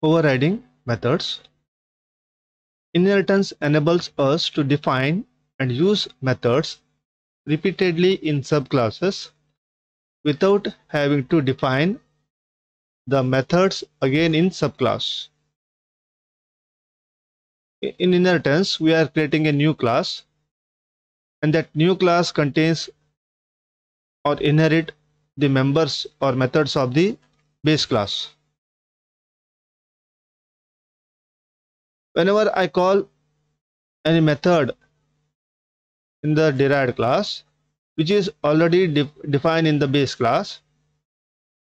Overriding methods. Inheritance enables us to define and use methods repeatedly in subclasses without having to define the methods again in subclass. In inheritance, we are creating a new class, and that new class contains or inherit the members or methods of the base class. Whenever I call any method in the derived class which is already defined in the base class,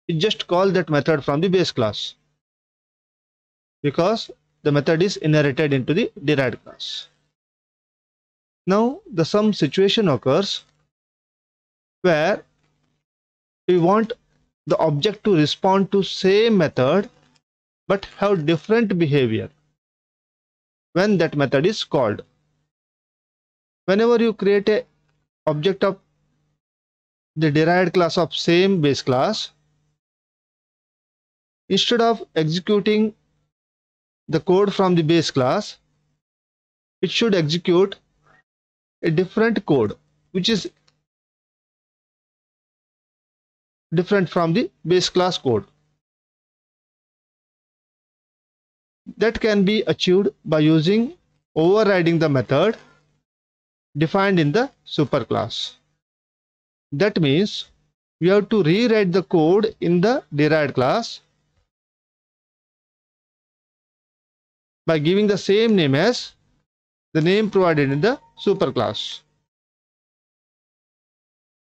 you just call that method from the base class because the method is inherited into the derived class. Now some situation occurs where we want the object to respond to same method but have different behavior when that method is called. Whenever you create a object of the derived class of same base class, instead of executing the code from the base class, it should execute a different code which is different from the base class code. That can be achieved by using overriding the method defined in the superclass. That means we have to rewrite the code in the derived class by giving the same name as the name provided in the superclass.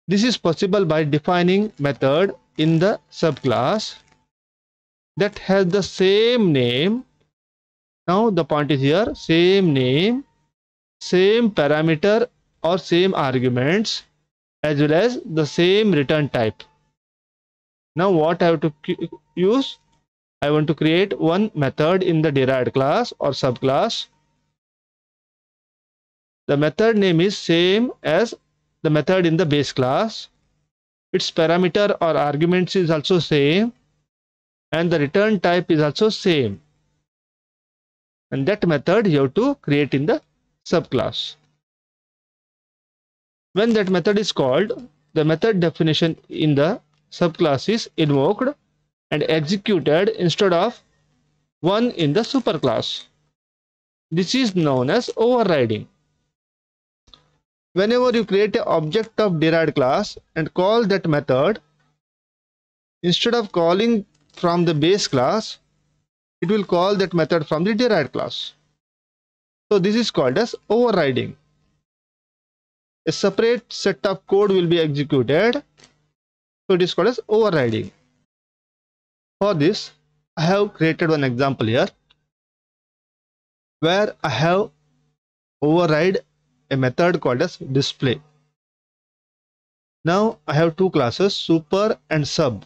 This is possible by defining method in the subclass that has the same name. Now the point is here, same name, same parameter or same arguments, as well as the same return type. Now what I have to use? I want to create one method in the derived class or subclass. The method name is same as the method in the base class. Its parameter or arguments is also same, and the return type is also same. And that method you have to create in the subclass. When that method is called, the method definition in the subclass is invoked and executed instead of one in the superclass. This is known as overriding. Whenever you create an object of derived class and call that method, instead of calling from the base class, it will call that method from the derived class. So this is called as overriding. A separate set of code will be executed. So it is called as overriding. For this, I have created one example here where I have override a method called as display. Now I have two classes, super and sub.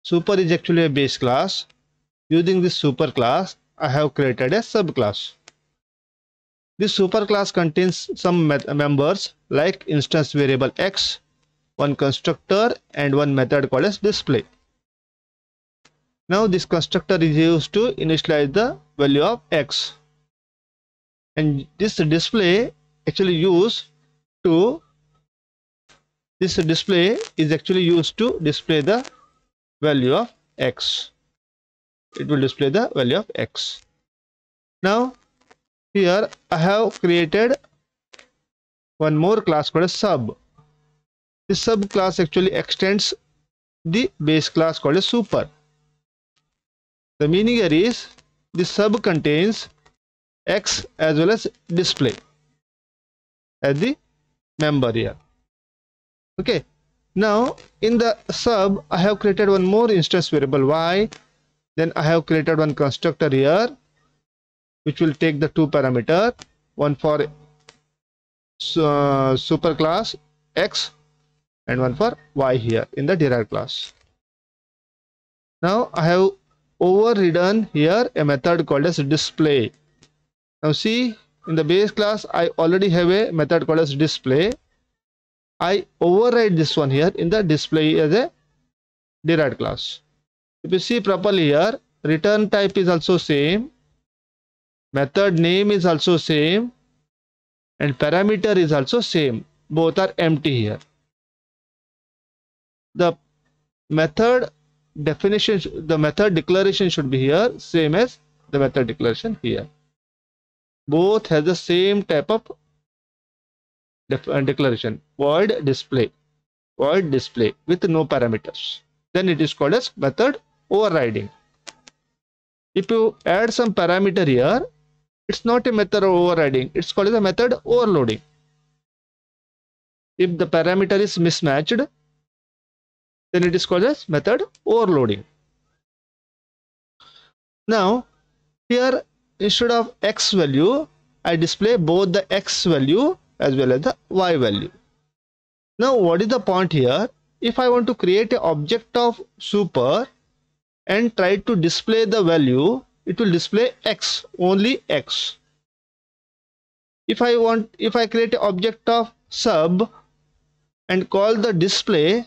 Super is actually a base class. Using this super class, I have created a subclass. This superclass contains some members like instance variable x, one constructor, and one method called as display. Now this constructor is used to initialize the value of x, and this display actually used to display the value of x. It will display the value of x. Now here I have created one more class called as sub. This sub class actually extends the base class called as super. The meaning here is this sub contains x as well as display as the member here. Okay. Now in the sub I have created one more instance variable y. Then I have created one constructor here which will take the two parameter, one for superclass x and one for y here in the derived class. Now I have overridden here a method called as display. Now see, in the base class I already have a method called as display. I override this one here in the display as a derived class. If you see properly here, return type is also same, method name is also same, and parameter is also same. Both are empty here. The method definition, the method declaration should be here same as the method declaration here. Both has the same type of declaration, void display with no parameters. Then it is called as method overriding. If you add some parameter here, it's not a method overriding, it's called as a method overloading. If the parameter is mismatched, then it is called as method overloading. Now here, instead of x value, I display both the x value as well as the y value. Now what is the point here? If I want to create an object of super and try to display the value, it will display x, only x. If I create an object of sub and call the display,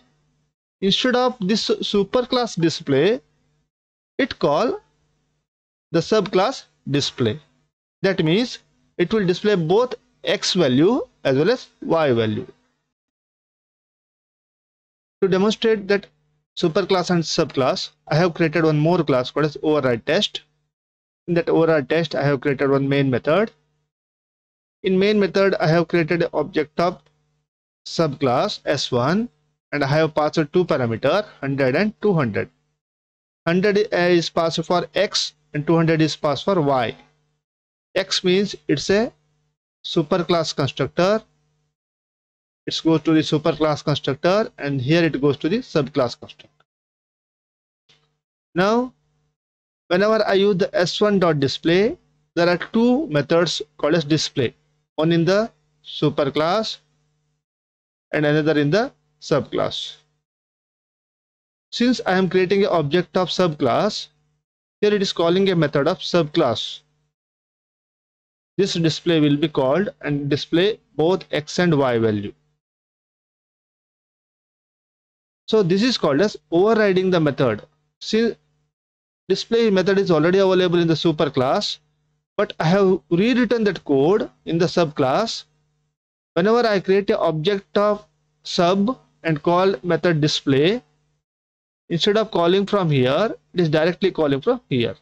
instead of this superclass display, it call the subclass display. That means it will display both x value as well as y value. To demonstrate that superclass and subclass, I have created one more class called as override test. In that override test, I have created one main method. In main method, I have created an object of subclass S1 and I have passed two parameters, 100 and 200. 100 is passed for x and 200 is passed for y. X means it's a superclass constructor. It goes to the superclass constructor and here it goes to the subclass constructor. Now, whenever I use the s1.display, there are two methods called as display. One in the superclass and another in the subclass. Since I am creating an object of subclass, here it is calling a method of subclass. This display will be called and display both x and y value. So this is called as overriding the method. Since display method is already available in the superclass, but I have rewritten that code in the subclass. Whenever I create an object of sub and call method display, instead of calling from here, it is directly calling from here.